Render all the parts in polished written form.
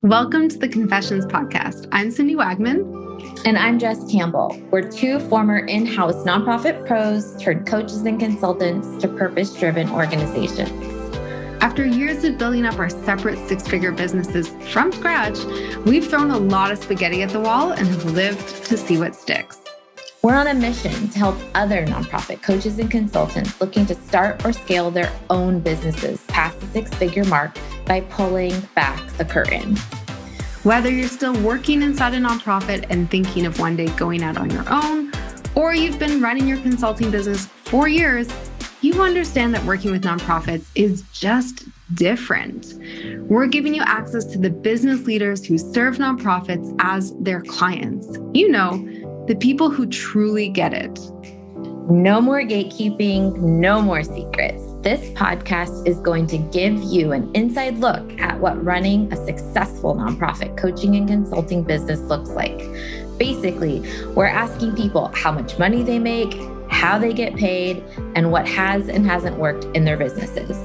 Welcome to the Confessions Podcast. I'm Cindy Wagman. And I'm Jess Campbell. We're two former in-house nonprofit pros turned coaches and consultants to purpose-driven organizations. After years of building up our separate six-figure businesses from scratch, we've thrown a lot of spaghetti at the wall and have lived to see what sticks. We're on a mission to help other nonprofit coaches and consultants looking to start or scale their own businesses past the six-figure mark by pulling back the curtain. Whether you're still working inside a nonprofit and thinking of one day going out on your own, or you've been running your consulting business for years, you understand that working with nonprofits is just different. We're giving you access to the business leaders who serve nonprofits as their clients. You know, the people who truly get it. No more gatekeeping, no more secrets. This podcast is going to give you an inside look at what running a successful nonprofit coaching and consulting business looks like. Basically, we're asking people how much money they make, how they get paid, and what has and hasn't worked in their businesses.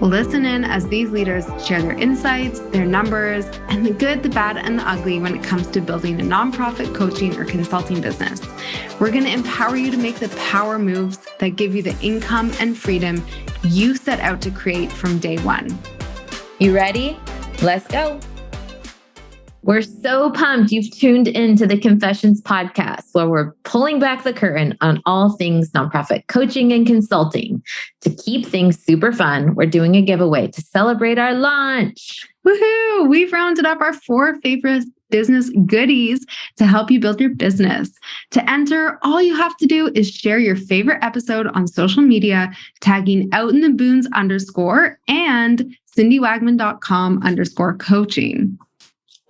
Listen in as these leaders share their insights, their numbers, and the good, the bad, and the ugly when it comes to building a nonprofit coaching or consulting business. We're going to empower you to make the power moves that give you the income and freedom you set out to create from day one. You ready? Let's go. We're so pumped you've tuned into the Confessions Podcast, where we're pulling back the curtain on all things nonprofit coaching and consulting. To keep things super fun, we're doing a giveaway to celebrate our launch. Woohoo! We've rounded up our 4 favorite business goodies to help you build your business. To enter, all you have to do is share your favorite episode on social media, tagging outintheboons _ and cindywagman.com_coaching.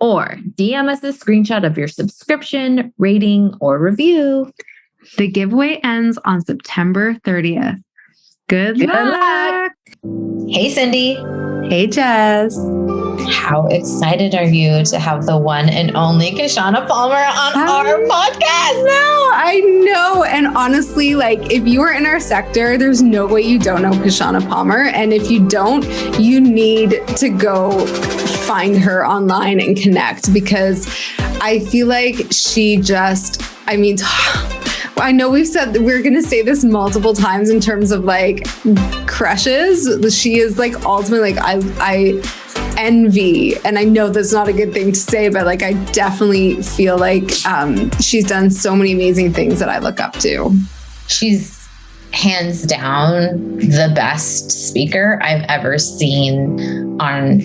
Or DM us a screenshot of your subscription, rating, or review. The giveaway ends on September 30th. Good luck! Hey, Cindy. Hey, Jess. How excited are you to have the one and only Kishshana Palmer on our podcast? No, I know. And honestly, if you are in our sector, there's no way you don't know Kishshana Palmer. And if you don't, you need to go find her online and connect, because I feel like she just, I know we've said that we're going to say this multiple times in terms of crushes. She is ultimately I envy, and I know that's not a good thing to say, but I definitely feel like she's done so many amazing things that I look up to. She's hands down the best speaker I've ever seen on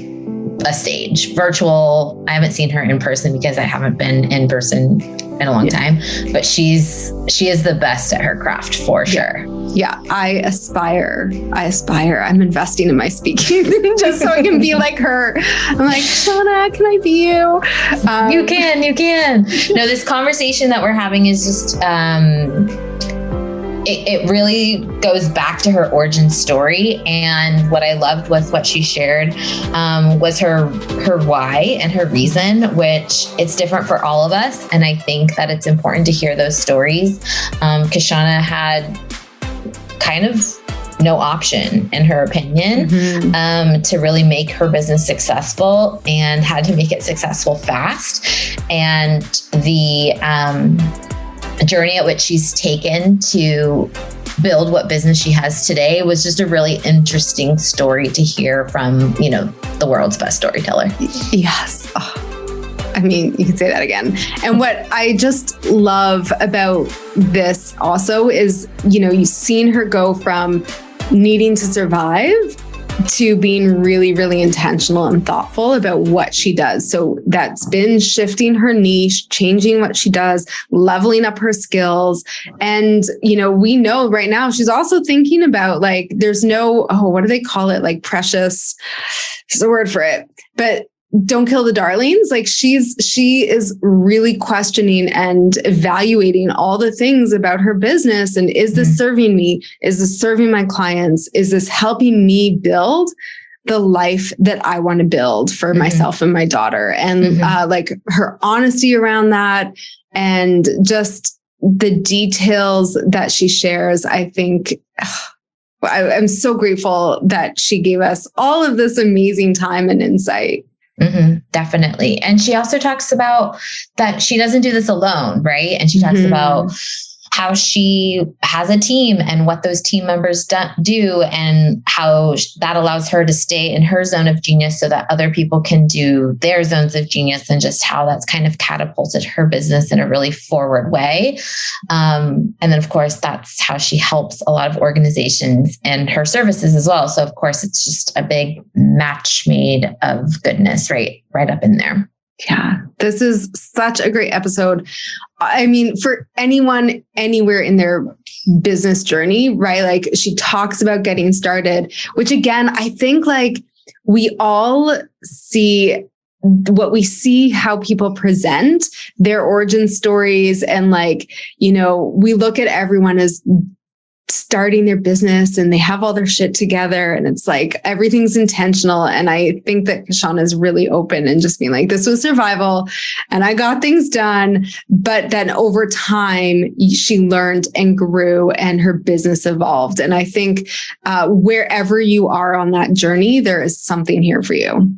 a stage. Virtual, I haven't seen her in person because I haven't been in person in a long time, but she is the best at her craft for sure. Yeah, I aspire. I'm investing in my speaking just so I can be like her. I'm like, Kishshana, can I be you? You can. No, this conversation that we're having is just, it really goes back to her origin story. And what I loved with what she shared was her why and her reason, which it's different for all of us. And I think that it's important to hear those stories. Kishshana had kind of no option, in her opinion, to really make her business successful, and had to make it successful fast. And the journey at which she's taken to build what business she has today was just a really interesting story to hear from, the world's best storyteller. Yes. Oh. You can say that again. And what I just love about this also is, you've seen her go from needing to survive to being really, really intentional and thoughtful about what she does. So that's been shifting her niche, changing what she does, leveling up her skills. And, we know right now she's also thinking about there's no, what do they call it? Precious, there's a word for it, but don't kill the darlings. She is really questioning and evaluating all the things about her business. And is this serving me? Is this serving my clients? Is this helping me build the life that I want to build for myself and my daughter? And her honesty around that, and just the details that she shares, I think I'm so grateful that she gave us all of this amazing time and insight. Definitely. And she also talks about that she doesn't do this alone, right? And she talks about how she has a team and what those team members do and how that allows her to stay in her zone of genius so that other people can do their zones of genius, and just how that's kind of catapulted her business in a really forward way. And then, of course, that's how she helps a lot of organizations and her services as well. So, of course, it's just a big match made of goodness right up in there. Yeah, this is such a great episode. I mean, for anyone, anywhere in their business journey, right? Like, she talks about getting started, which again, I think like we all see what we see, how people present their origin stories. And like, you know, we look at everyone as starting their business and they have all their shit together and it's like everything's intentional. And I think that Kishshana is really open and just being like, this was survival and I got things done. But then over time, she learned and grew and her business evolved. And I think wherever you are on that journey, there is something here for you.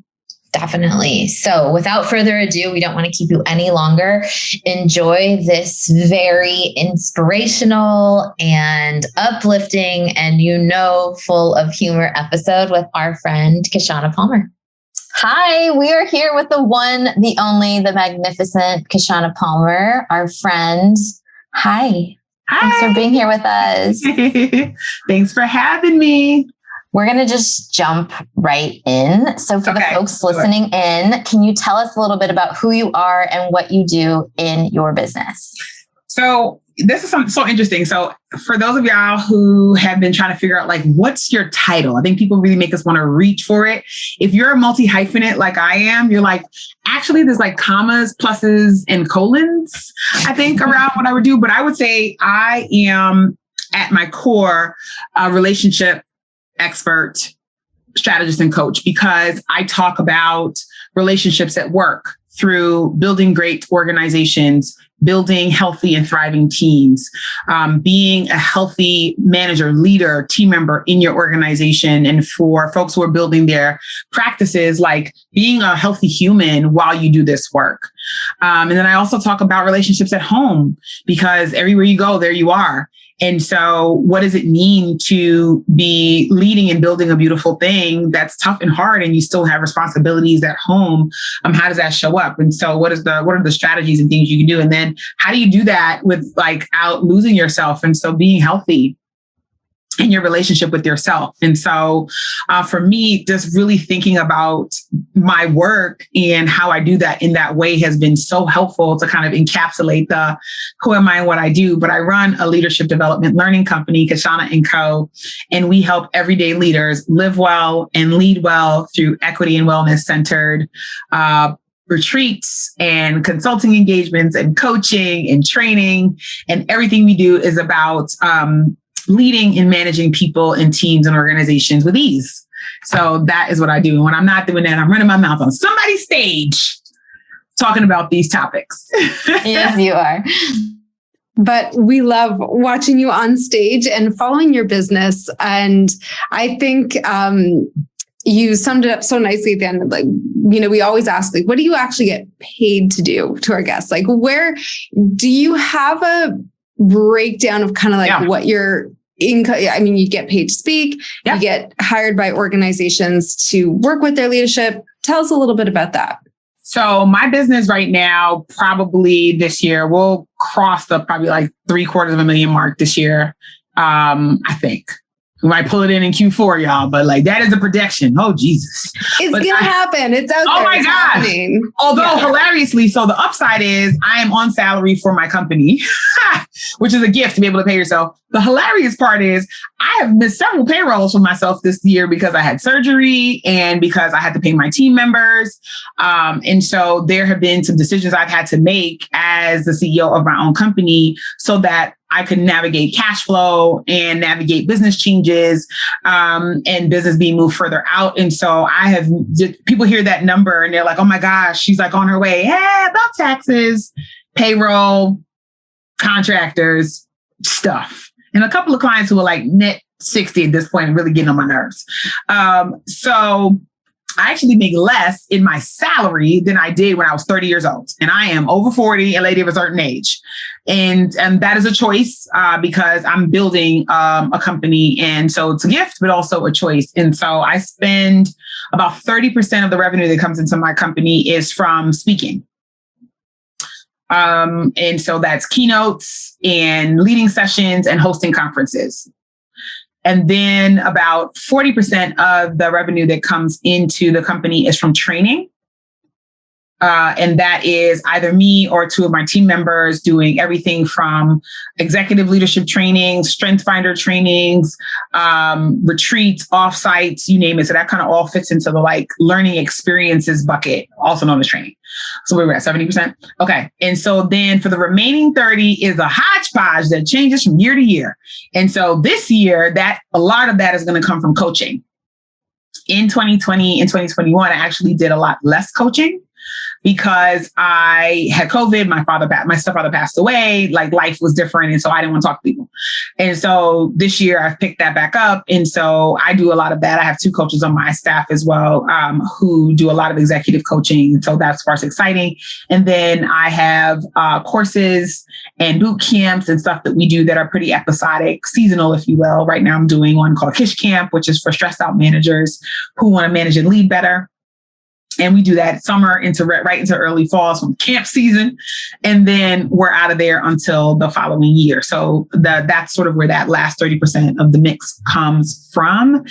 Definitely. So without further ado, we don't want to keep you any longer. Enjoy this very inspirational and uplifting and, full of humor episode with our friend Kishshana Palmer. Hi, we are here with the one, the only, the magnificent Kishshana Palmer, our friend. Hi. Thanks for being here with us. Thanks for having me. We're going to just jump right in. So for the folks listening in, can you tell us a little bit about who you are and what you do in your business? So this is so interesting. So for those of y'all who have been trying to figure out, like, what's your title? I think people really make us want to reach for it. If you're a multi-hyphenate like I am, you're like, actually, there's like commas, pluses, and colons, I think, around what I would do. But I would say I am, at my core, a relationship expert, strategist, and coach, because I talk about relationships at work through building great organizations, building healthy and thriving teams, being a healthy manager, leader, team member in your organization. And for folks who are building their practices, like being a healthy human while you do this work. And then I also talk about relationships at home, because everywhere you go, there you are. And so what does it mean to be leading and building a beautiful thing that's tough and hard, and you still have responsibilities at home? How does that show up? And so what are the strategies and things you can do? And then how do you do that without losing yourself? And so being healthy in your relationship with yourself. And so for me, just really thinking about my work and how I do that in that way has been so helpful to kind of encapsulate the who am I and what I do. But I run a leadership development learning company, Kishsana & Co. And we help everyday leaders live well and lead well through equity and wellness centered retreats and consulting engagements and coaching and training. And everything we do is about leading and managing people and teams and organizations with ease. So that is what I do. And when I'm not doing that, I'm running my mouth on somebody's stage talking about these topics. Yes, you are. But we love watching you on stage and following your business. And I think you summed it up so nicely at the end. Like, we always ask, like, what do you actually get paid to do to our guests? Like, where do you have a breakdown of kind of like what your income? I mean, you get paid to speak, you get hired by organizations to work with their leadership. Tell us a little bit about that. So my business right now, probably this year, will cross the probably like $750,000 mark this year. I think. We might pull it in Q4, y'all, but like that is the projection. Oh, Jesus. It's going to happen. It's out there. Oh my gosh. Although hilariously, so the upside is I am on salary for my company, which is a gift to be able to pay yourself. The hilarious part is I have missed several payrolls for myself this year because I had surgery and because I had to pay my team members. And so there have been some decisions I've had to make as the CEO of my own company so that I could navigate cash flow and navigate business changes and business being moved further out. And so people hear that number and they're like, oh my gosh, she's like on her way. Hey, about taxes, payroll, contractors, stuff. And a couple of clients who are like net 60 at this point and really getting on my nerves. So I actually make less in my salary than I did when I was 30 years old. And I am over 40, a lady of a certain age. And that is a choice because I'm building a company. And so it's a gift, but also a choice. And so I spend about 30% of the revenue that comes into my company is from speaking. And so that's keynotes and leading sessions and hosting conferences. And then about 40% of the revenue that comes into the company is from training. And that is either me or two of my team members doing everything from executive leadership training, strength finder trainings, retreats, offsites, you name it. So that kind of all fits into the like learning experiences bucket, also known as training. So we were at 70%. Okay. And so then for the remaining 30 is a hodgepodge that changes from year to year. And so this year, that a lot of that is going to come from coaching. In 2020 and 2021, I actually did a lot less coaching because I had COVID. My stepfather passed away. Like life was different. And so I didn't want to talk to people. And so this year I've picked that back up. And so I do a lot of that. I have two coaches on my staff as well, who do a lot of executive coaching. And so that's part's exciting. And then I have courses and boot camps and stuff that we do that are pretty episodic, seasonal, if you will. Right now I'm doing one called Kish Camp, which is for stressed out managers who want to manage and lead better. And we do that summer into right into early fall, so camp season. And then we're out of there until the following year. So that's sort of where that last 30% of the mix comes from.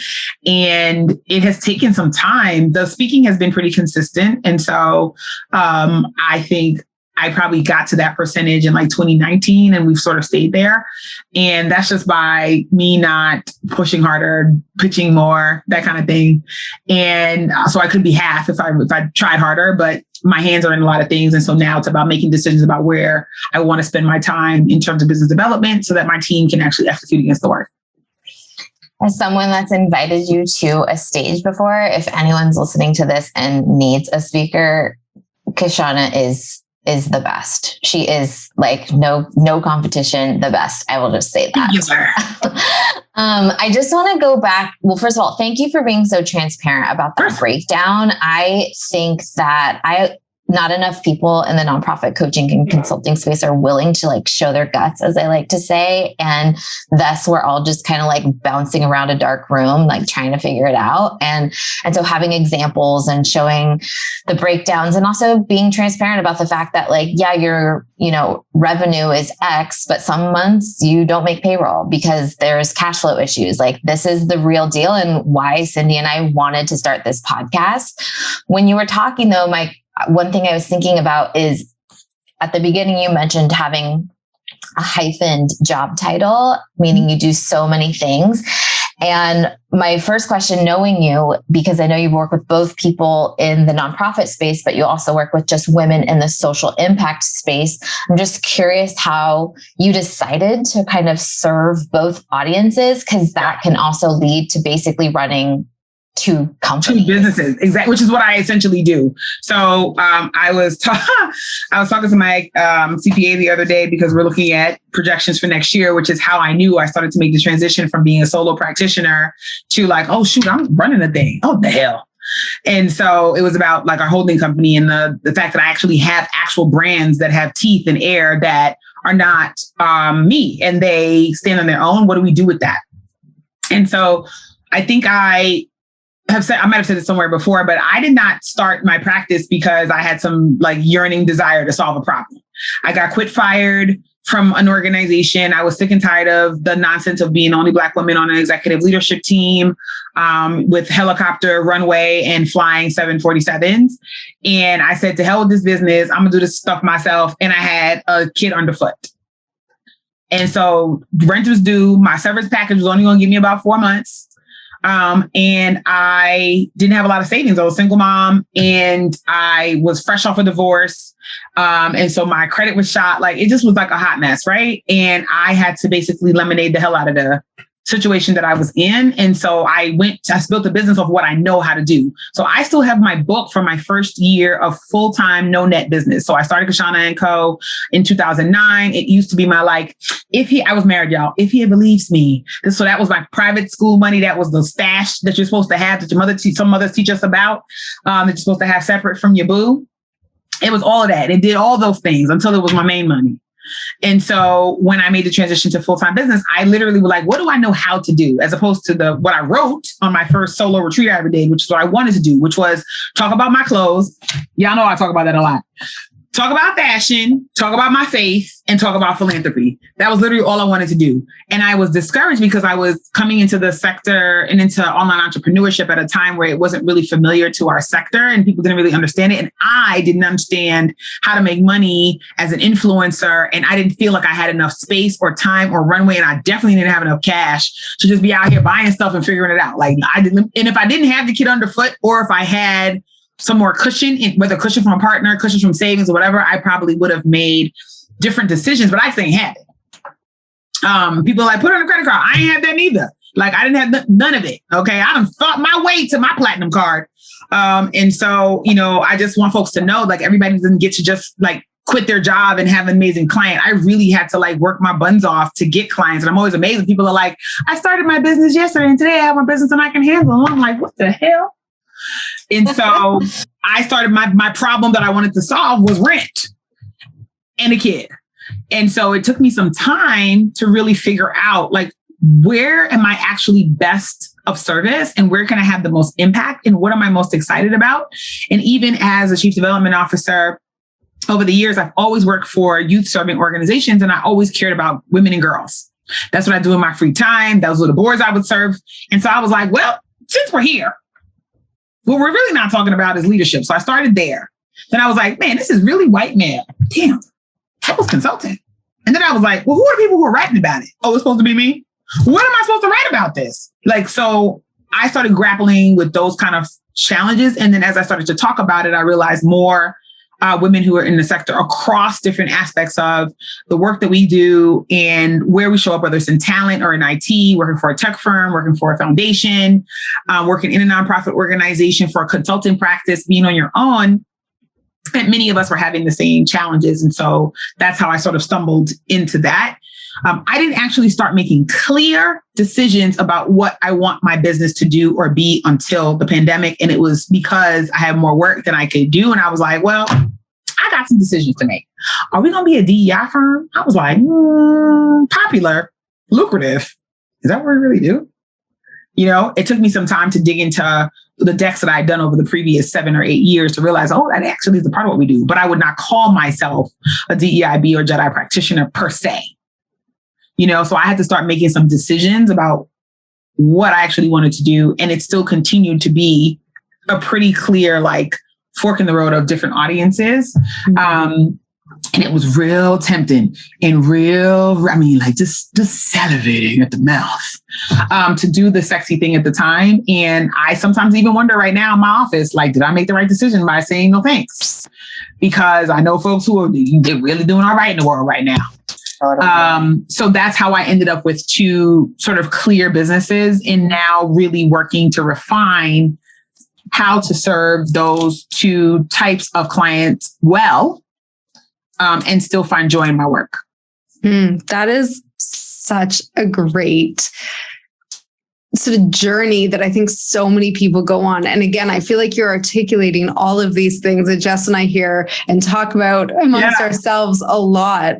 And it has taken some time. The speaking has been pretty consistent. And so I think I probably got to that percentage in like 2019 and we've sort of stayed there. And that's just by me not pushing harder, pitching more, that kind of thing. And so I could be half if I tried harder, but my hands are in a lot of things. And so now it's about making decisions about where I want to spend my time in terms of business development so that my team can actually execute against the work. As someone that's invited you to a stage before, if anyone's listening to this and needs a speaker, Kishshana is the best. She is like no competition, the best. I will just say that. Yes, sir. I just want to go back. Well, first of all, thank you for being so transparent about that breakdown. I think that not enough people in the nonprofit coaching and consulting space are willing to like show their guts, as I like to say. And thus we're all just kind of like bouncing around a dark room, like trying to figure it out. And so having examples and showing the breakdowns and also being transparent about the fact that like, yeah, your, revenue is X, but some months you don't make payroll because there's cash flow issues. Like this is the real deal and why Cindy and I wanted to start this podcast. When you were talking though, one thing I was thinking about is at the beginning, you mentioned having a hyphened job title, meaning you do so many things. And my first question, knowing you, because I know you work with both people in the nonprofit space, but you also work with just women in the social impact space. I'm just curious how you decided to kind of serve both audiences, because that can also lead to basically running two companies. Two businesses, exactly, which is what I essentially do. So I was talking to my CPA the other day because we're looking at projections for next year, which is how I knew I started to make the transition from being a solo practitioner to like, oh shoot, I'm running a thing. Oh, the hell. And so it was about like our holding company and the fact that I actually have actual brands that have teeth and air that are not me and they stand on their own. What do we do with that? And so I think I might have said it somewhere before, but I did not start my practice because I had some like yearning desire to solve a problem. I got fired from an organization. I was sick and tired of the nonsense of being the only Black woman on an executive leadership team with helicopter runway and flying 747s. And I said, to hell with this business. I'm gonna do this stuff myself. And I had a kid underfoot. And so rent was due. My severance package was only gonna give me about 4 months. And I didn't have a lot of savings. I was a single mom and I was fresh off a divorce. And so my credit was shot. Like it just was like a hot mess. Right. And I had to basically lemonade the hell out of the situation that I was in. And so I built a business of what I know how to do. So I still have my book from my first year of full-time no net business. So I started Kishsana & Co. in 2009. It used to be my I was married, y'all, if he believes me. So that was my private school money. That was the stash that you're supposed to have, that some mothers teach us about, that you're supposed to have separate from your boo. It was all of that. It did all those things until it was my main money. And so when I made the transition to full-time business, I literally was like, what do I know how to do? As opposed to what I wrote on my first solo retreat I ever did, which is what I wanted to do, which was talk about my clothes. Y'all know I talk about that a lot. Talk about fashion, talk about my faith, and talk about philanthropy. That was literally all I wanted to do. And I was discouraged because I was coming into the sector and into online entrepreneurship at a time where it wasn't really familiar to our sector and people didn't really understand it. And I didn't understand how to make money as an influencer. And I didn't feel like I had enough space or time or runway. And I definitely didn't have enough cash to just be out here buying stuff and figuring it out. And if I didn't have the kid underfoot, or if I had some more cushion, whether cushion from a partner, cushion from savings or whatever, I probably would have made different decisions, but I just ain't had it. People are like, put it on a credit card. I ain't had that neither. I didn't have none of it. Okay. I done thought my way to my platinum card. And so, I just want folks to know, everybody doesn't get to just quit their job and have an amazing client. I really had to work my buns off to get clients. And I'm always amazed when people are like, I started my business yesterday and today I have a business and I can handle it. I'm like, what the hell? And so I started my problem that I wanted to solve was rent and a kid. And so it took me some time to really figure out where am I actually best of service and where can I have the most impact and what am I most excited about? And even as a chief development officer over the years, I've always worked for youth serving organizations and I always cared about women and girls. That's what I do in my free time. Those were the boards I would serve. And so I was like, well, since we're here, what we're really not talking about is leadership. So I started there. Then I was like, man, this is really white male. Damn, I was consulting. And then I was like, well, who are the people who are writing about it? Oh, it's supposed to be me? What am I supposed to write about this? So I started grappling with those kind of challenges. And then as I started to talk about it, I realized more women who are in the sector across different aspects of the work that we do and where we show up, whether it's in talent or in IT, working for a tech firm, working for a foundation, working in a nonprofit organization, for a consulting practice, being on your own. And many of us were having the same challenges. And so that's how I sort of stumbled into that. I didn't actually start making clear decisions about what I want my business to do or be until the pandemic. And it was because I had more work than I could do. And I was like, well, I got some decisions to make. Are we going to be a DEI firm? I was like, popular, lucrative. Is that what we really do? It took me some time to dig into the decks that I had done over the previous 7 or 8 years to realize, oh, that actually is a part of what we do. But I would not call myself a DEIB or JEDI practitioner per se. So I had to start making some decisions about what I actually wanted to do. And it still continued to be a pretty clear, fork in the road of different audiences. And it was real tempting and just salivating at the mouth to do the sexy thing at the time. And I sometimes even wonder right now in my office, did I make the right decision by saying no thanks? Because I know folks who are really doing all right in the world right now. So that's how I ended up with 2 sort of clear businesses and now really working to refine how to serve those 2 types of clients well, and still find joy in my work. That is such a great sort of journey that I think so many people go on. And again, I feel like you're articulating all of these things that Jess and I hear and talk about amongst ourselves a lot.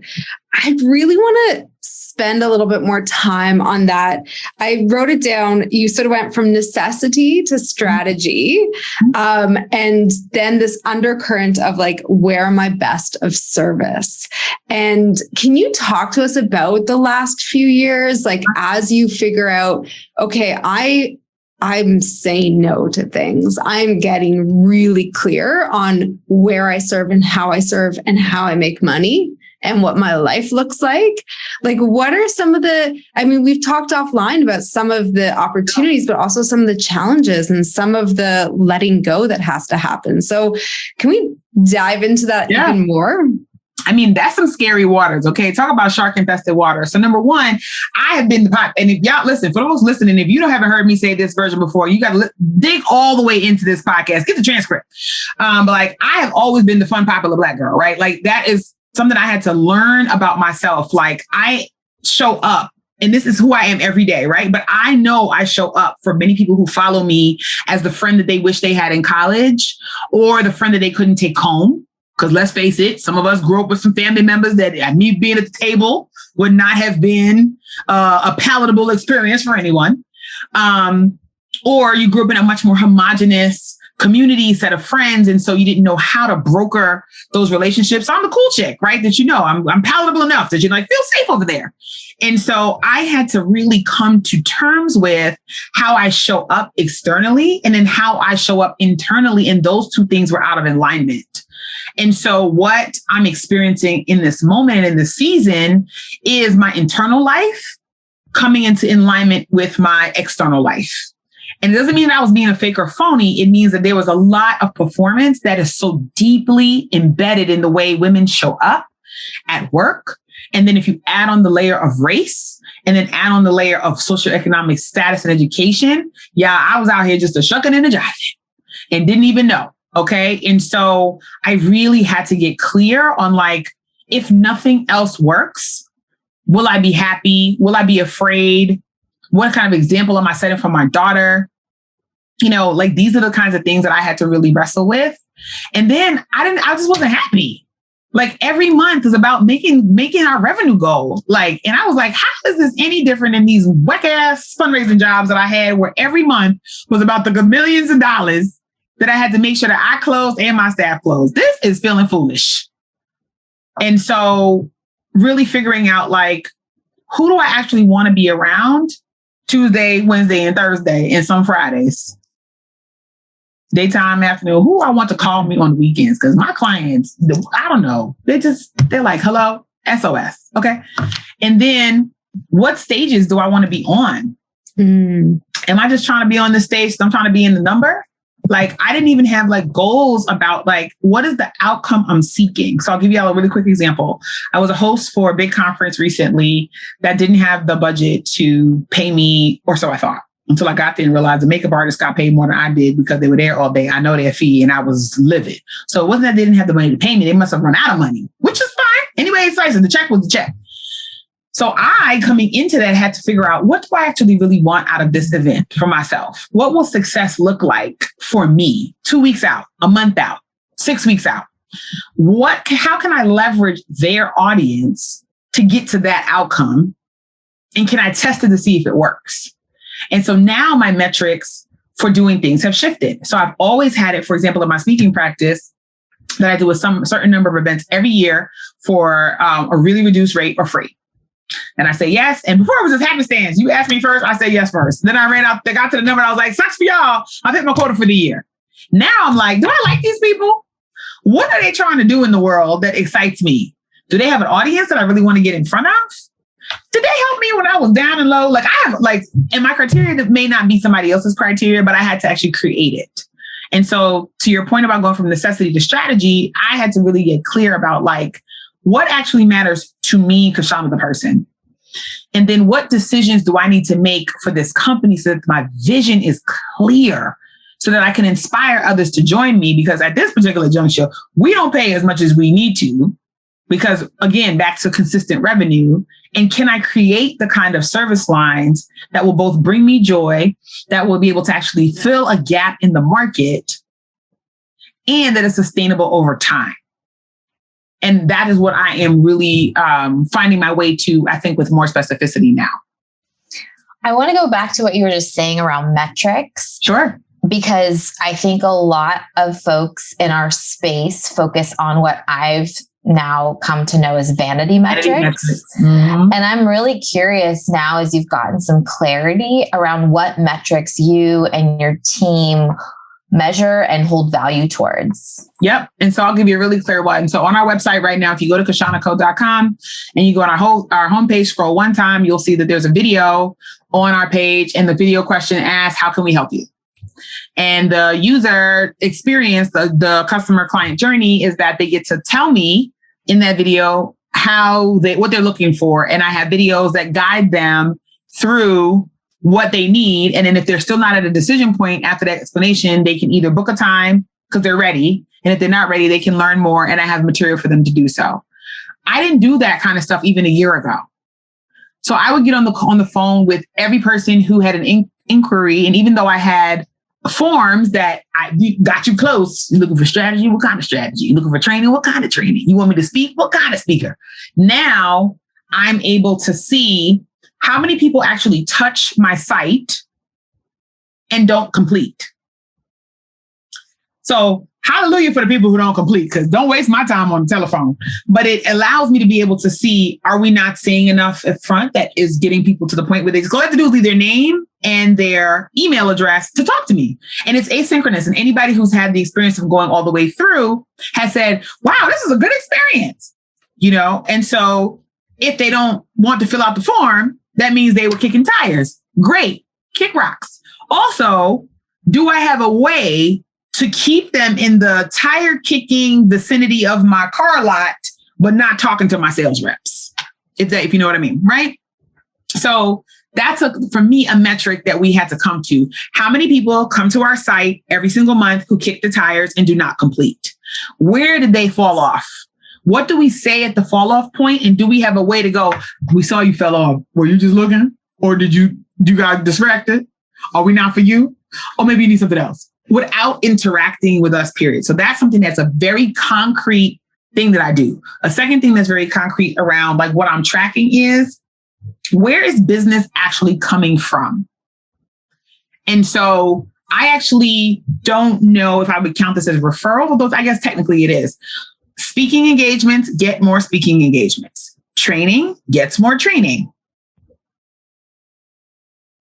I really want to spend a little bit more time on that. I wrote it down. You sort of went from necessity to strategy. And then this undercurrent of where am I best of service? And can you talk to us about the last few years? As you figure out, okay, I'm saying no to things. I'm getting really clear on where I serve and how I make money and what my life looks like. What are some of we've talked offline about some of the opportunities, but also some of the challenges and some of the letting go that has to happen. So can we dive into that even more? I mean, that's some scary waters. Okay. Talk about shark infested water. So number one, I have been the pot. And if y'all listen, for those listening, if you haven't heard me say this version before, you got to dig all the way into this podcast, get the transcript. But like, I have always been the fun, popular Black girl, right? Like that is something I had to learn about myself. Like I show up, and this is who I am every day, right? But I know I show up for many people who follow me as the friend that they wish they had in college, or the friend that they couldn't take home. Because let's face it, some of us grew up with some family members that me being at the table would not have been a palatable experience for anyone. Or you grew up in a much more homogenous community set of friends. And so you didn't know how to broker those relationships. I'm the cool chick, right? That, I'm palatable enough that you're like, feel safe over there. And so I had to really come to terms with how I show up externally and then how I show up internally. And those two things were out of alignment. And so what I'm experiencing in this moment and in this season is my internal life coming into alignment with my external life. And it doesn't mean that I was being a fake or phony. It means that there was a lot of performance that is so deeply embedded in the way women show up at work. And then if you add on the layer of race and then add on the layer of socioeconomic status and education, I was out here just a shucking and a jiving and didn't even know. Okay. And so I really had to get clear on like, if nothing else works, will I be happy? Will I be afraid? What kind of example am I setting for my daughter? Like these are the kinds of things that I had to really wrestle with. And then I just wasn't happy. Like every month is about making our revenue goal. And I was like, how is this any different than these whack ass fundraising jobs that I had where every month was about the millions of dollars that I had to make sure that I closed and my staff closed? This is feeling foolish. And so really figuring out like, who do I actually want to be around Tuesday, Wednesday, and Thursday, and some Fridays? Daytime, afternoon, who I want to call me on the weekends? Because my clients, I don't know, they're like, hello, SOS. Okay. And then what stages do I want to be on? Am I just trying to be on the stage? So I'm trying to be in the number? Like, I didn't even have like goals about like, what is the outcome I'm seeking? So I'll give you all a really quick example. I was a host for a big conference recently that didn't have the budget to pay me, or so I thought, until I got there and realized the makeup artist got paid more than I did because they were there all day. I know their fee and I was livid. So it wasn't that they didn't have the money to pay me. They must have run out of money, which is fine. Anyway, it's nice. And the check was the check. So I, coming into that, had to figure out, what do I actually really want out of this event for myself? What will success look like for me 2 weeks out, a month out, 6 weeks out? How can I leverage their audience to get to that outcome? And can I test it to see if it works? And so now my metrics for doing things have shifted. So I've always had it, for example, in my speaking practice, that I do a certain number of events every year for a really reduced rate or free. And I say yes. And before it was just happenstance. You asked me first, I say yes first. Then I got to the number. I was like, sucks for y'all. I've hit my quota for the year. Now I'm like, do I like these people? What are they trying to do in the world that excites me? Do they have an audience that I really want to get in front of? Did they help me when I was down and low? And my criteria that may not be somebody else's criteria, but I had to actually create it. And so to your point about going from necessity to strategy, I had to really get clear about like, what actually matters to me, Kishshana the person? And then what decisions do I need to make for this company so that my vision is clear so that I can inspire others to join me? Because at this particular juncture, we don't pay as much as we need to because, again, back to consistent revenue. And can I create the kind of service lines that will both bring me joy, that will be able to actually fill a gap in the market, and that is sustainable over time? And that is what I am really finding my way to, I think, with more specificity now. I want to go back to what you were just saying around metrics. Sure. Because I think a lot of folks in our space focus on what I've now come to know as vanity metrics. Mm-hmm. And I'm really curious now, as you've gotten some clarity around what metrics you and your team measure and hold value towards. Yep. And so I'll give you a really clear one. So on our website right now, if you go to kishshanaco.com and you go on our homepage, scroll one time, you'll see that there's a video on our page, and the video question asks, how can we help you? And the user experience, the customer client journey, is that they get to tell me in that video what they're looking for. And I have videos that guide them through what they need. And then if they're still not at a decision point after that explanation, they can either book a time because they're ready. And if they're not ready, they can learn more. And I have material for them to do so. I didn't do that kind of stuff even a year ago. So I would get on the phone with every person who had an inquiry. And even though I had forms that got you close, you're looking for strategy, what kind of strategy? You're looking for training, what kind of training? You want me to speak, what kind of speaker? Now I'm able to see how many people actually touch my site and don't complete. So hallelujah for the people who don't complete, because don't waste my time on the telephone. But it allows me to be able to see, are we not saying enough up front that is getting people to the point where all they have to do is leave their name and their email address to talk to me. And it's asynchronous. And anybody who's had the experience of going all the way through has said, wow, this is a good experience. And so if they don't want to fill out the form, that means they were kicking tires. Great. Kick rocks. Also, do I have a way to keep them in the tire kicking vicinity of my car lot, but not talking to my sales reps? If you know what I mean, right? So that's for me, a metric that we had to come to. How many people come to our site every single month who kick the tires and do not complete? Where did they fall off? What do we say at the fall off point? And do we have a way to go, we saw you fell off. Were you just looking? Or did you got distracted? Are we not for you? Or maybe you need something else, without interacting with us, period. So that's something that's a very concrete thing that I do. A second thing that's very concrete around like what I'm tracking is, where is business actually coming from? And so I actually don't know if I would count this as referral, although I guess technically it is. Speaking engagements get more speaking engagements. Training gets more training.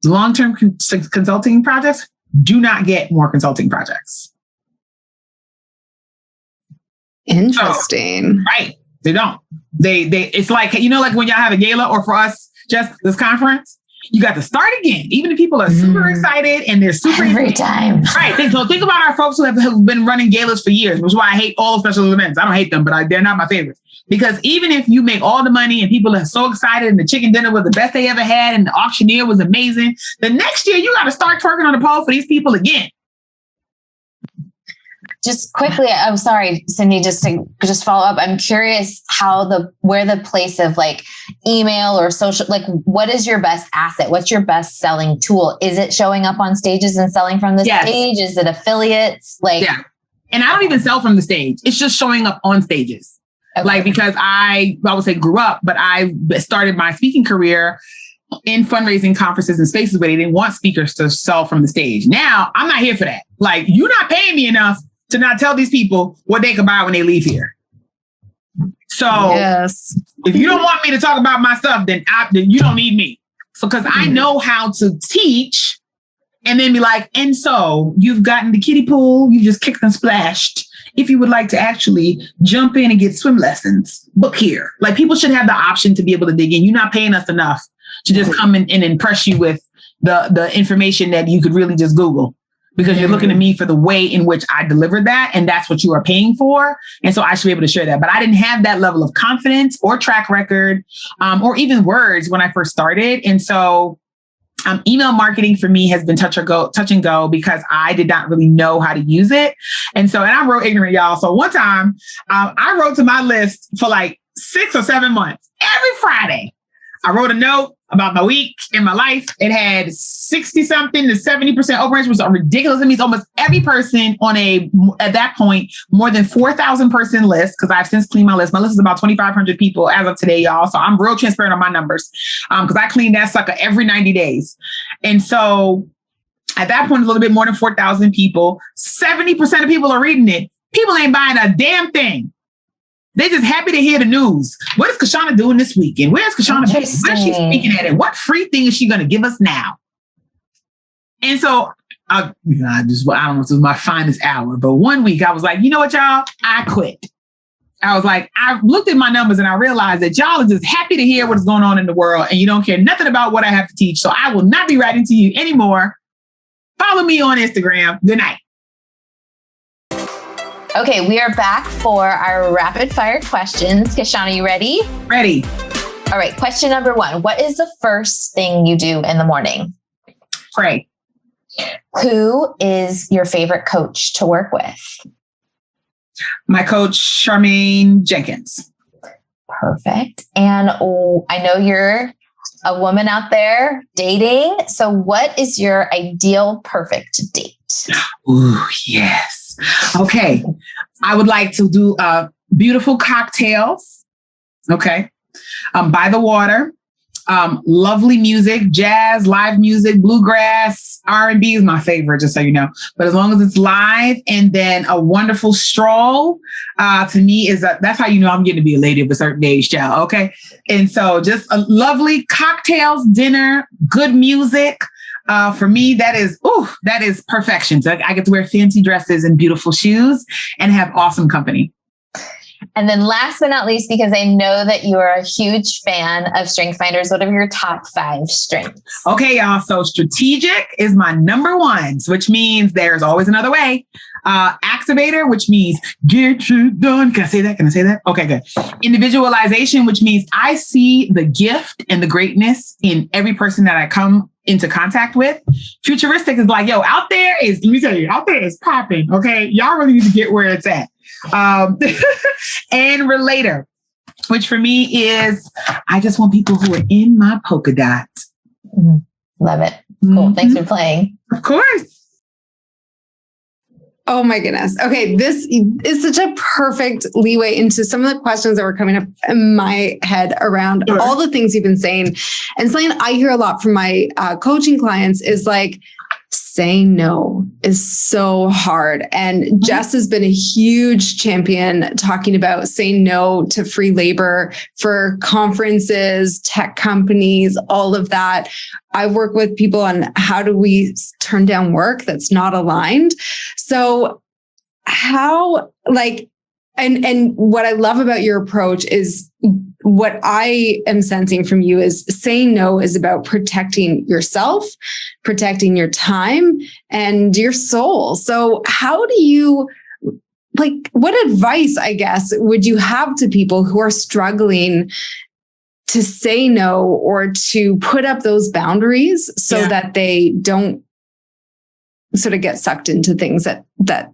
Long-term consulting projects do not get more consulting projects. Interesting. So, right. They don't. They it's like, like when y'all have a gala, or for us, just this conference, you got to start again. Even if people are super excited and they're super every time. Right. So think about our folks who have been running galas for years, which is why I hate all special events. I don't hate them, but they're not my favorite. Because even if you make all the money and people are so excited and the chicken dinner was the best they ever had and the auctioneer was amazing, the next year you got to start twerking on the pole for these people again. Just quickly, I'm sorry, Cindy, just to follow up. I'm curious where the place of like email or social, like what is your best asset? What's your best selling tool? Is it showing up on stages and selling from the stage? Is it affiliates? Yeah. And I don't even sell from the stage. It's just showing up on stages. Okay. Like, because I would say grew up, but I started my speaking career in fundraising conferences and spaces where they didn't want speakers to sell from the stage. Now I'm not here for that. Like, you're not paying me enough to not tell these people what they can buy when they leave here. So if you don't want me to talk about my stuff, then you don't need me. So, because I know how to teach and then be like, and so you've gotten the kiddie pool, you just kicked and splashed. If you would like to actually jump in and get swim lessons, book here. Like, people should have the option to be able to dig in. You're not paying us enough to just come in and impress you with the information that you could really just Google, because you're looking at me for the way in which I delivered that. And that's what you are paying for. And so I should be able to share that. But I didn't have that level of confidence or track record or even words when I first started. And so email marketing for me has been touch and go because I did not really know how to use it. And I'm real ignorant, y'all. So one time I wrote to my list for like 6 or 7 months. Every Friday, I wrote a note about my week in my life. It had 60 something to 70% open rates, which was ridiculous. It means almost every person on at that point, more than 4,000 person list, because I've since cleaned my list. My list is about 2,500 people as of today, y'all. So I'm real transparent on my numbers because I clean that sucker every 90 days. And so at that point, a little bit more than 4,000 people, 70% of people are reading it. People ain't buying a damn thing. They're just happy to hear the news. What is Kishshana doing this weekend? Where's Kishshana? Where's she speaking at? And what free thing is she going to give us now? And so I don't know if it was my finest hour, but one week I was like, you know what, y'all? I quit. I was like, I looked at my numbers and I realized that y'all are just happy to hear what's going on in the world and you don't care nothing about what I have to teach. So I will not be writing to you anymore. Follow me on Instagram. Good night. Okay, we are back for our rapid fire questions. Kishshana, you ready? Ready. All right, question number 1. What is the first thing you do in the morning? Pray. Who is your favorite coach to work with? My coach, Charmaine Jenkins. Perfect. And I know you're a woman out there dating. So what is your ideal perfect date? Ooh, yes. Okay. I would like to do beautiful cocktails. Okay. By the water. Lovely music, jazz, live music, bluegrass, R&B is my favorite, just so you know. But as long as it's live, and then a wonderful stroll, to me that's how you know I'm getting to be a lady of a certain age, child. Okay. And so just a lovely cocktails, dinner, good music. For me, that is perfection. So I get to wear fancy dresses and beautiful shoes and have awesome company. And then last but not least, because I know that you are a huge fan of Strength Finders, what are your top 5 strengths? Okay, y'all. So strategic is my number 1, which means there's always another way. Activator, which means get shit done. Can I say that? Can I say that? Okay, good. Individualization, which means I see the gift and the greatness in every person that I come into contact with. Futuristic is like, yo, let me tell you, out there is popping. Okay. Y'all really need to get where it's at. And relator, which for me is, I just want people who are in my polka dot. Love it. Cool. Mm-hmm. Thanks for playing. Of course. Oh my goodness. Okay. This is such a perfect leeway into some of the questions that were coming up in my head around all the things you've been saying. And something I hear a lot from my coaching clients is like, saying no is so hard. And Jess has been a huge champion talking about saying no to free labor for conferences, tech companies, all of that. I work with people on how do we turn down work that's not aligned. So how, and what I love about your approach is what I am sensing from you is saying no is about protecting yourself, protecting your time and your soul. So how do you, what advice, I guess, would you have to people who are struggling to say no or to put up those boundaries so that they don't sort of get sucked into things that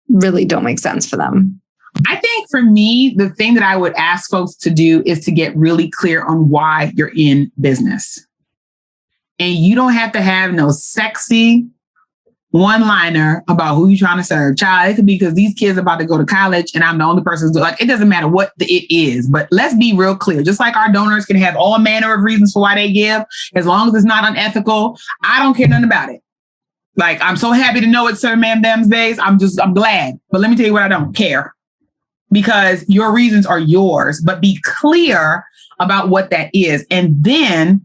really don't make sense for them? I think for me, the thing that I would ask folks to do is to get really clear on why you're in business. And you don't have to have no sexy one-liner about who you're trying to serve. Child, it could be because these kids are about to go to college and I'm the only person who's it doesn't matter what it is, but let's be real clear. Just like our donors can have all manner of reasons for why they give, as long as it's not unethical, I don't care nothing about it. I'm so happy to know it's Sir Ma'am Dam's days. I'm glad. But let me tell you what I don't care. Because your reasons are yours, but be clear about what that is. And then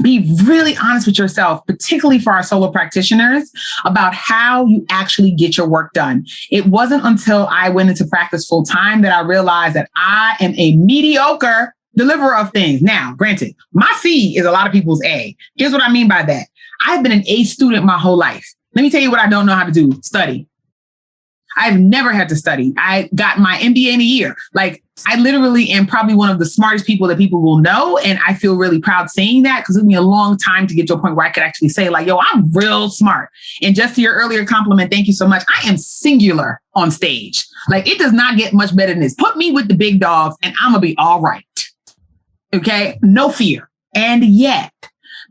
be really honest with yourself, particularly for our solo practitioners, about how you actually get your work done. It wasn't until I went into practice full time that I realized that I am a mediocre deliverer of things. Now, granted, my C is a lot of people's A. Here's what I mean by that. I've been an A student my whole life. Let me tell you what I don't know how to do. Study. I've never had to study. I got my MBA in a year. I literally am probably one of the smartest people that people will know. And I feel really proud saying that because it took me a long time to get to a point where I could actually say yo, I'm real smart. And just to your earlier compliment, thank you so much. I am singular on stage. It does not get much better than this. Put me with the big dogs and I'm going to be all right. Okay. No fear. And yet,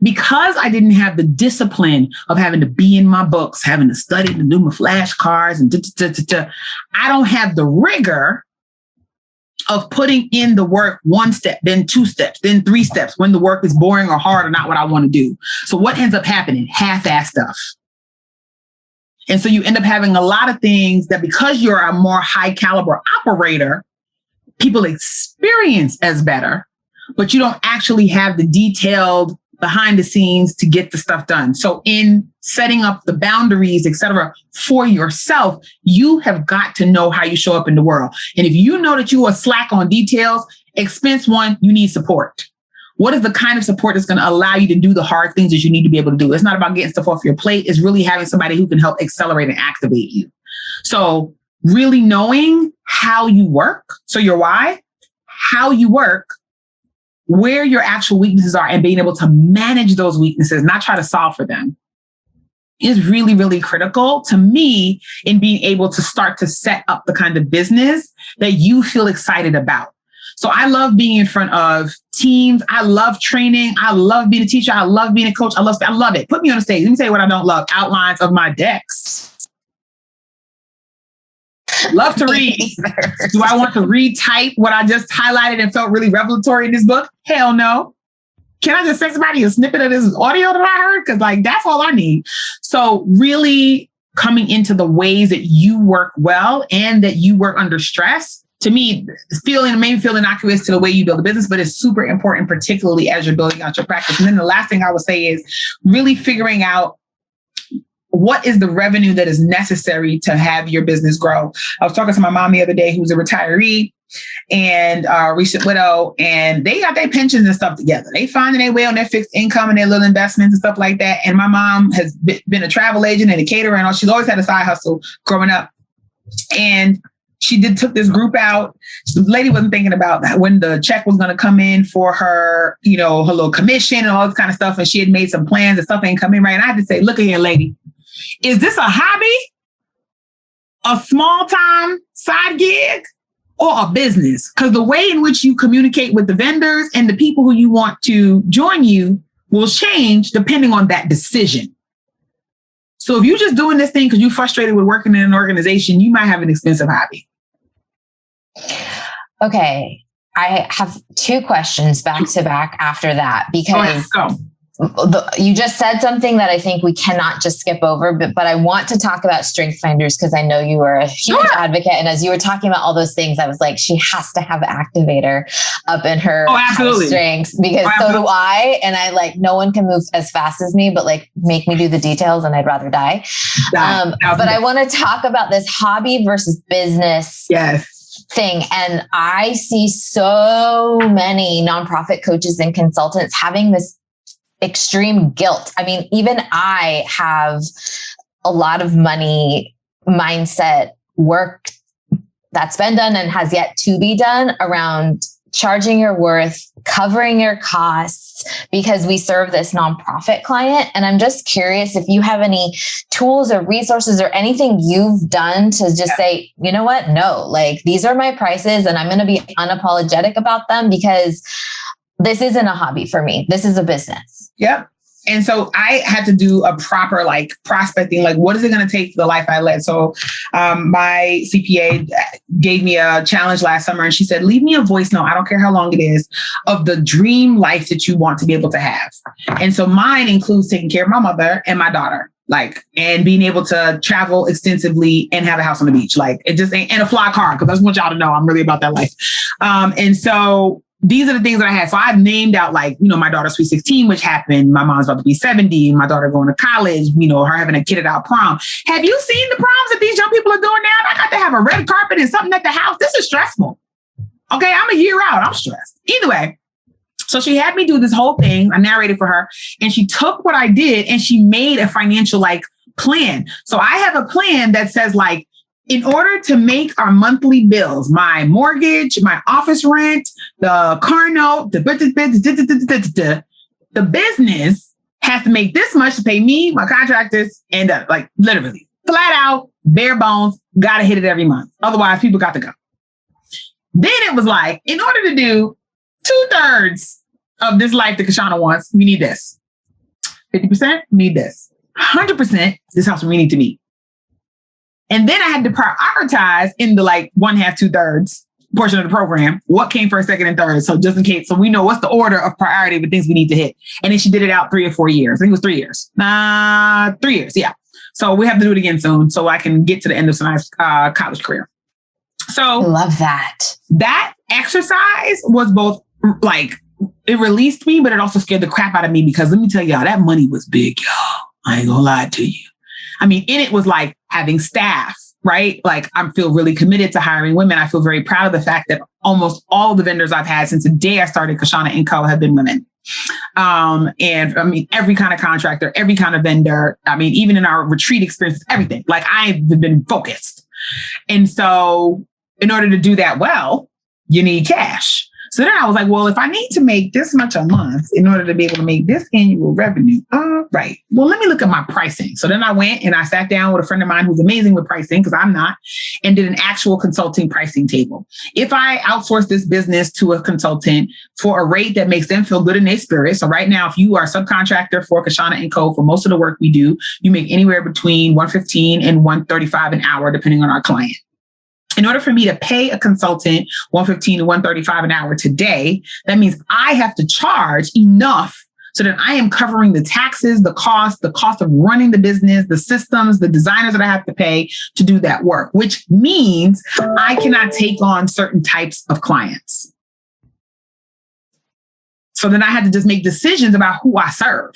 because I didn't have the discipline of having to be in my books, having to study to do my flashcards and I don't have the rigor of putting in the work 1 step, then 2 steps, then 3 steps when the work is boring or hard or not what I want to do. So what ends up happening? Half-ass stuff. And so you end up having a lot of things that because you're a more high caliber operator, people experience as better, but you don't actually have the detailed behind the scenes to get the stuff done. So in setting up the boundaries, et cetera, for yourself, you have got to know how you show up in the world. And if you know that you are slack on details, expense 1, you need support. What is the kind of support that's going to allow you to do the hard things that you need to be able to do? It's not about getting stuff off your plate. It's really having somebody who can help accelerate and activate you. So really knowing how you work. So your why, how you work, where your actual weaknesses are, and being able to manage those weaknesses, not try to solve for them, is really, really critical to me in being able to start to set up the kind of business that you feel excited about. So I love being in front of teams. I love training. I love being a teacher. I love being a coach. I love it. Put me on the stage. Let me tell you what I don't love. Outlines of my decks. Love to read. Do I want to retype what I just highlighted and felt really revelatory in this book? Hell no. Can I just send somebody a snippet of this audio that I heard? Because like, that's all I need. So really coming into the ways that you work well and that you work under stress, to me, maybe feel innocuous to the way you build a business, but it's super important, particularly as you're building out your practice. And then the last thing I would say is really figuring out what is the revenue that is necessary to have your business grow. I was talking to my mom the other day, who's a retiree and a recent widow, and they got their pensions and stuff together. They finding their way on their fixed income and their little investments and stuff like that. And my mom has been a travel agent and a caterer, and she's always had a side hustle growing up. And she took this group out. The lady wasn't thinking about that when the check was going to come in for her, her little commission and all this kind of stuff. And she had made some plans and stuff ain't coming right. And I had to say, look at here, lady, is this a hobby, a small time side gig, or a business? Because the way in which you communicate with the vendors and the people who you want to join you will change depending on that decision. So if you're just doing this thing because you're frustrated with working in an organization, you might have an expensive hobby. Okay. I have two questions back to back after that, because you just said something that I think we cannot just skip over, but I want to talk about strength finders because I know you were a huge advocate. And as you were talking about all those things, I was like, she has to have activator up in her strengths, because so do I. And I no one can move as fast as me, but make me do the details and I'd rather die. But I want to talk about this hobby versus business thing. And I see so many nonprofit coaches and consultants having this extreme guilt. I mean, even I have a lot of money mindset work that's been done and has yet to be done around charging your worth, covering your costs, because we serve this nonprofit client. And I'm just curious if you have any tools or resources or anything you've done to just say, you know what? No, these are my prices and I'm going to be unapologetic about them, because this isn't a hobby for me. This is a business. Yep. And so I had to do a proper prospecting, what is it going to take for the life I led? So my CPA gave me a challenge last summer, and she said, leave me a voice note, I don't care how long it is, of the dream life that you want to be able to have. And so mine includes taking care of my mother and my daughter, and being able to travel extensively and have a house on the beach. It just ain't, and a fly car, because I just want y'all to know I'm really about that life. And so these are the things that I had. So I've named out my daughter's Sweet 16, which happened. My mom's about to be 70. My daughter going to college, her having a kid at our prom. Have you seen the proms that these young people are doing now? I got to have a red carpet and something at the house. This is stressful. Okay, I'm a year out. I'm stressed. Either way. So she had me do this whole thing. I narrated for her, and she took what I did and she made a financial plan. So I have a plan that says in order to make our monthly bills, my mortgage, my office rent, the car note, the business has to make this much to pay me, my contractors, and literally flat out, bare bones, got to hit it every month. Otherwise, people got to go. Then it was in order to do 2/3 of this life that Kishshana wants, we need this. 50%, we need this. 100%, this house we need to meet. And then I had to prioritize in the 1/2, 2/3 portion of the program, what came first, second, and third. So just in case, so we know what's the order of priority of the things we need to hit. And then she did it out 3 or 4 years. I think it was 3 years. 3 years, yeah. So we have to do it again soon so I can get to the end of Sanaya's college career. So I love that. That exercise was both it released me, but it also scared the crap out of me, because let me tell y'all, that money was big, y'all. I ain't gonna lie to you. I mean, in it was having staff, right? I feel really committed to hiring women. I feel very proud of the fact that almost all the vendors I've had since the day I started Kishshana & Co. have been women. And I mean, every kind of contractor, every kind of vendor. I mean, even in our retreat experience, everything. I've been focused. And so in order to do that well, you need cash. So then I was like, well, if I need to make this much a month in order to be able to make this annual revenue, right. Well, let me look at my pricing. So then I went and I sat down with a friend of mine who's amazing with pricing, because I'm not, and did an actual consulting pricing table. If I outsource this business to a consultant for a rate that makes them feel good in their spirit. So right now, if you are a subcontractor for Kishsana & Co. for most of the work we do, you make anywhere between $115 and $135 an hour, depending on our client. In order for me to pay a consultant $115 to $135 an hour today, that means I have to charge enough so that I am covering the taxes, the cost of running the business, the systems, the designers that I have to pay to do that work, which means I cannot take on certain types of clients. So then I had to just make decisions about who I serve.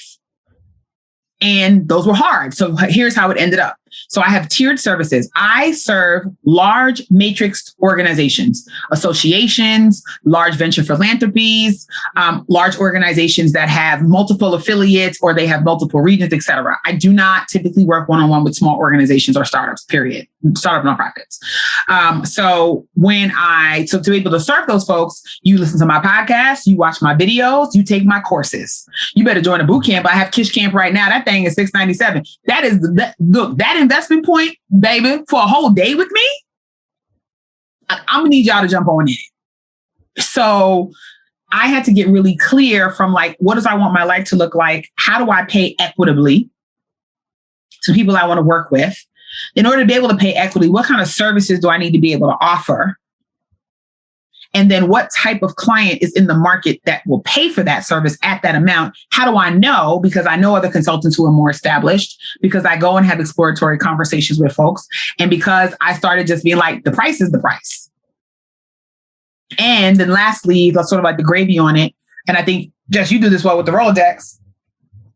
And those were hard. So here's how it ended up. So I have tiered services. I serve large matrix organizations, associations, large venture philanthropies, large organizations that have multiple affiliates or they have multiple regions, et cetera. I do not typically work one-on-one with small organizations or startups, period. Startup nonprofits. So to be able to serve those folks, you listen to my podcast, you watch my videos, you take my courses. You better join a boot camp. I have Kish Camp right now. That thing is $697. That is that investment point, baby, for a whole day with me. I'm gonna need y'all to jump on in. So I had to get really clear from like, what does I want my life to look like? How do I pay equitably to people I want to work with? In order to be able to pay equity, what kind of services do I need to be able to offer? And then what type of client is in the market that will pay for that service at that amount? How do I know? Because I know other consultants who are more established, because I go and have exploratory conversations with folks. And because I started just being like, the price is the price. And then lastly, that's sort of like the gravy on it. And I think, Jess, you do this well with the Rolodex,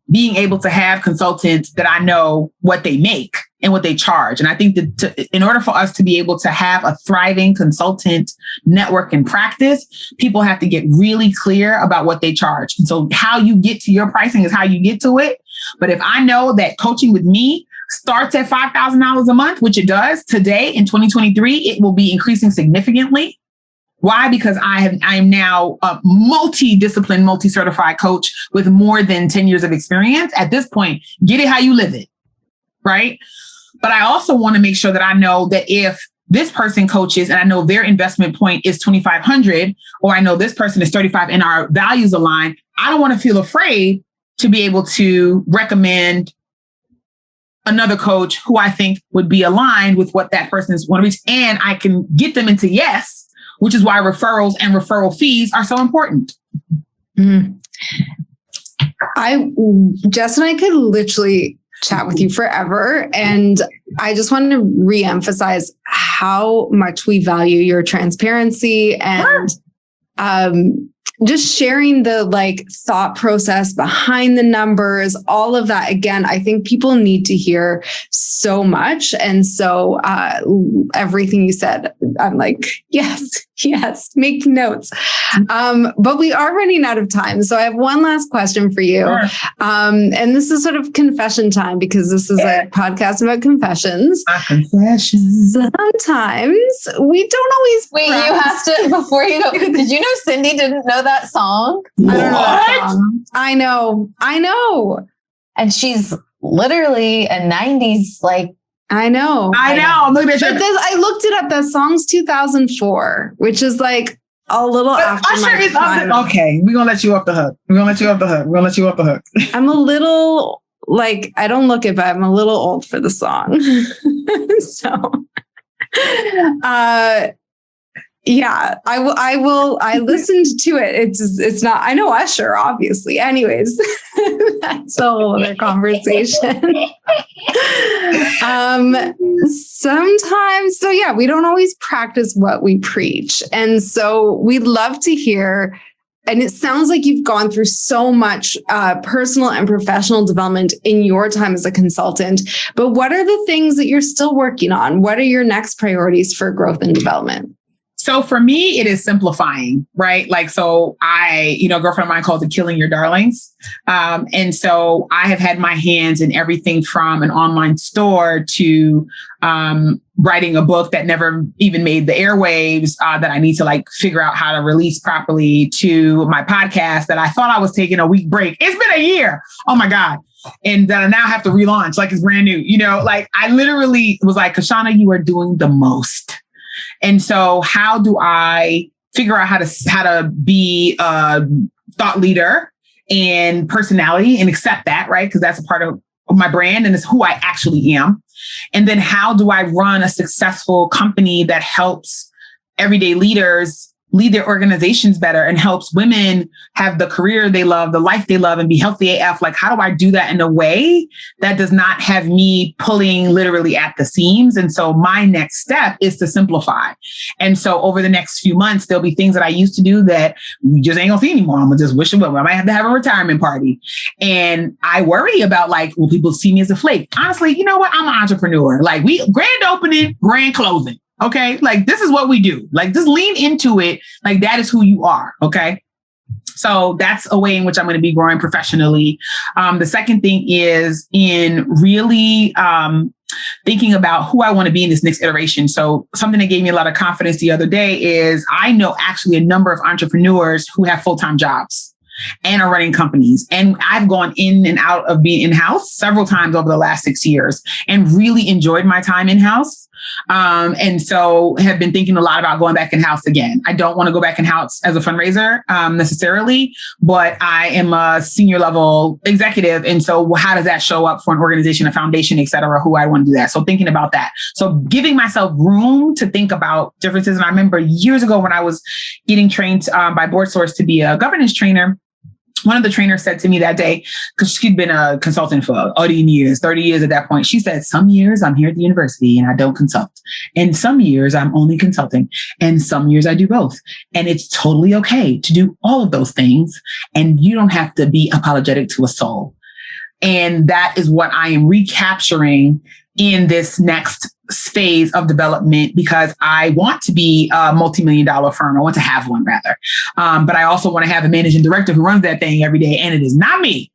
being able to have consultants that I know what they make and what they charge. And I think that in order for us to be able to have a thriving consultant network and practice, people have to get really clear about what they charge. And so how you get to your pricing is how you get to it. But if I know that coaching with me starts at $5,000 a month, which it does today in 2023, it will be increasing significantly. Why? Because I am now a multi-discipline, multi-certified coach with more than 10 years of experience. At this point, get it how you live it, right? But I also want to make sure that I know that if this person coaches and I know their investment point is $2,500, or I know this person is $35 and our values align, I don't want to feel afraid to be able to recommend another coach who I think would be aligned with what that person is want to reach. And I can get them into yes, which is why referrals and referral fees are so important. Mm. Jess and I could literally chat with you forever. And I just wanted to reemphasize how much we value your transparency and just sharing the thought process behind the numbers, all of that. Again, I think people need to hear so much. And so everything you said, I'm like, yes, make notes. But we are running out of time. So I have one last question for you. Sure. And this is sort of confession time, because this is a podcast about confessions. Confessions. Sometimes we don't always. Wait, you have to, before you go, did you know Cindy didn't know that song? I don't know that song. I know. And she's literally a 90s, I know. Look at that. I looked it up. That song's 2004, which is a little after Usher my is time. Okay, we're going to let you off the hook. I'm a little, I don't look it, but I'm a little old for the song. So, yeah, I will. I listened to it. It's not, I know Usher, obviously. Anyways, that's a whole other conversation. Sometimes, so yeah, we don't always practice what we preach. And so we'd love to hear, and it sounds like you've gone through so much personal and professional development in your time as a consultant, but what are the things that you're still working on? What are your next priorities for growth and development? So for me, it is simplifying, right? Like, so a girlfriend of mine calls it killing your darlings. And so I have had my hands in everything from an online store to writing a book that never even made the airwaves, that I need to like figure out how to release properly, to my podcast that I thought I was taking a week break. It's been a year. Oh my God. And that I now have to relaunch like it's brand new. Like I literally was like, Kishshana, you are doing the most. And so how do I figure out how to be a thought leader and personality and accept that, right? Because that's a part of my brand and it's who I actually am. And then how do I run a successful company that helps everyday leaders lead their organizations better and helps women have the career they love, the life they love, and be healthy AF? Like, how do I do that in a way that does not have me pulling literally at the seams? And so my next step is to simplify. And so over the next few months, there'll be things that I used to do that we just ain't gonna see anymore. I'm gonna just wish it well. I might have to have a retirement party. And I worry about like, will people see me as a flake? Honestly, you know what? I'm an entrepreneur. Like grand opening, grand closing. Okay. Like this is what we do. Like just lean into it. Like that is who you are. Okay. So that's a way in which I'm going to be growing professionally. The second thing is in really thinking about who I want to be in this next iteration. So something that gave me a lot of confidence the other day is I know actually a number of entrepreneurs who have full-time jobs and are running companies. And I've gone in and out of being in-house several times over the last 6 years and really enjoyed my time in-house. And so have been thinking a lot about going back in-house again. I don't want to go back in-house as a fundraiser necessarily, but I am a senior level executive. And so how does that show up for an organization, a foundation, et cetera, who I want to do that? So thinking about that. So giving myself room to think about differences. And I remember years ago when I was getting trained by Board Source to be a governance trainer, one of the trainers said to me that day, because she'd been a consultant for 30 years at that point. She said, some years I'm here at the university and I don't consult. And some years I'm only consulting. And some years I do both. And it's totally okay to do all of those things. And you don't have to be apologetic to a soul. And that is what I am recapturing in this next phase of development, because I want to be a multi-million-dollar firm. I want to have one rather. But I also want to have a managing director who runs that thing every day. And it is not me.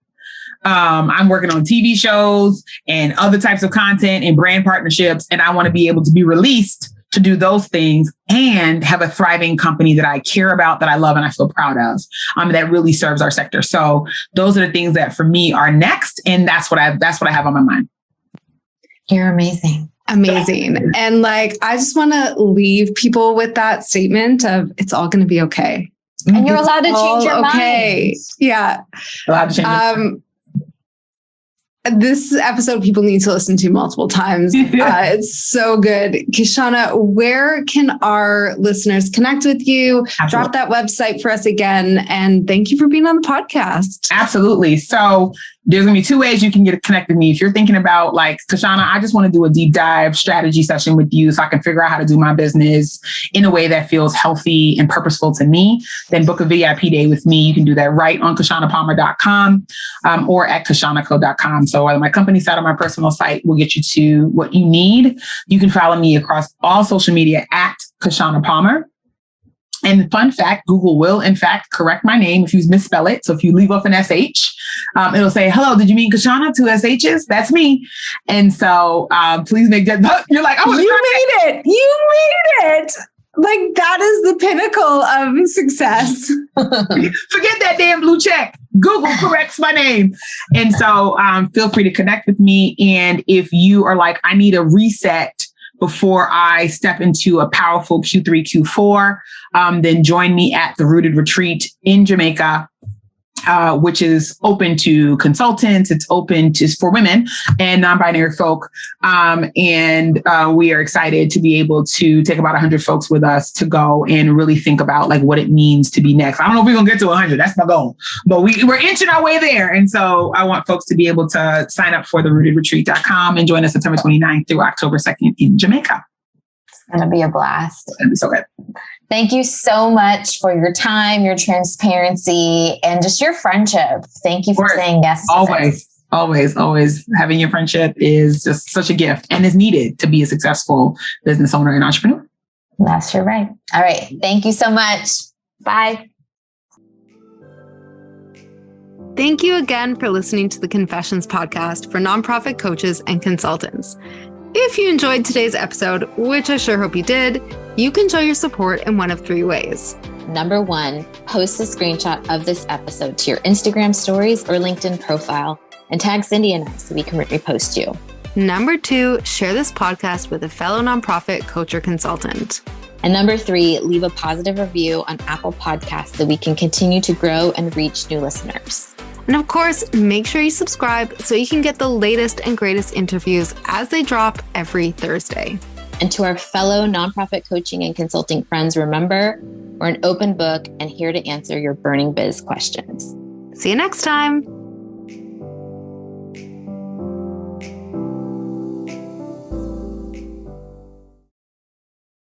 I'm working on TV shows and other types of content and brand partnerships. And I want to be able to be released to do those things and have a thriving company that I care about, that I love, and I feel proud of, that really serves our sector. So those are the things that for me are next. And that's what I have on my mind. You're amazing. Amazing. And like, I just want to leave people with that statement of it's all going to be okay. And you're allowed to change your mind. Yeah. Allowed to change this episode people need to listen to multiple times. It's so good. Kishshana, where can our listeners connect with you? Absolutely. Drop that website for us again. And thank you for being on the podcast. Absolutely. So there's going to be two ways you can get connected with me. If you're thinking about like, Kishshana, I just want to do a deep dive strategy session with you so I can figure out how to do my business in a way that feels healthy and purposeful to me, then book a VIP day with me. You can do that right on KishshanaPalmer.com or at KishshanaCo.com. So whether my company site or my personal site will get you to what you need. You can follow me across all social media at Kishshana Palmer. And fun fact, Google will, in fact, correct my name if you misspell it. So if you leave off an SH, it'll say, hello, did you mean Kishshana? 2 SHs? That's me. And so please make that. You're like, oh, you made it. You made it. Like, that is the pinnacle of success. Forget that damn blue check. Google corrects my name. And so feel free to connect with me. And if you are like, I need a reset before I step into a powerful Q3, Q4, then join me at the Rooted Retreat in Jamaica, which is open to consultants. It's open to for women and non-binary folk. And we are excited to be able to take about 100 folks with us to go and really think about like what it means to be next. I don't know if we're going to get to 100. That's my goal, but we're inching our way there. And so I want folks to be able to sign up for therootedretreat.com and join us September 29th through October 2nd in Jamaica. It's going to be a blast. It's going to be so good. Thank you so much for your time, your transparency, and just your friendship. Thank you for saying yes. Always having your friendship is just such a gift and is needed to be a successful business owner and entrepreneur. That's your right. All right. Thank you so much. Bye. Thank you again for listening to the Confessions podcast for nonprofit coaches and consultants. If you enjoyed today's episode, which I sure hope you did, you can show your support in one of 3 ways. Number 1, post a screenshot of this episode to your Instagram stories or LinkedIn profile and tag Cindy and I so we can repost you. Number 2, share this podcast with a fellow nonprofit coach or consultant. And number 3, leave a positive review on Apple Podcasts so we can continue to grow and reach new listeners. And of course, make sure you subscribe so you can get the latest and greatest interviews as they drop every Thursday. And to our fellow nonprofit coaching and consulting friends, remember, we're an open book and here to answer your burning biz questions. See you next time.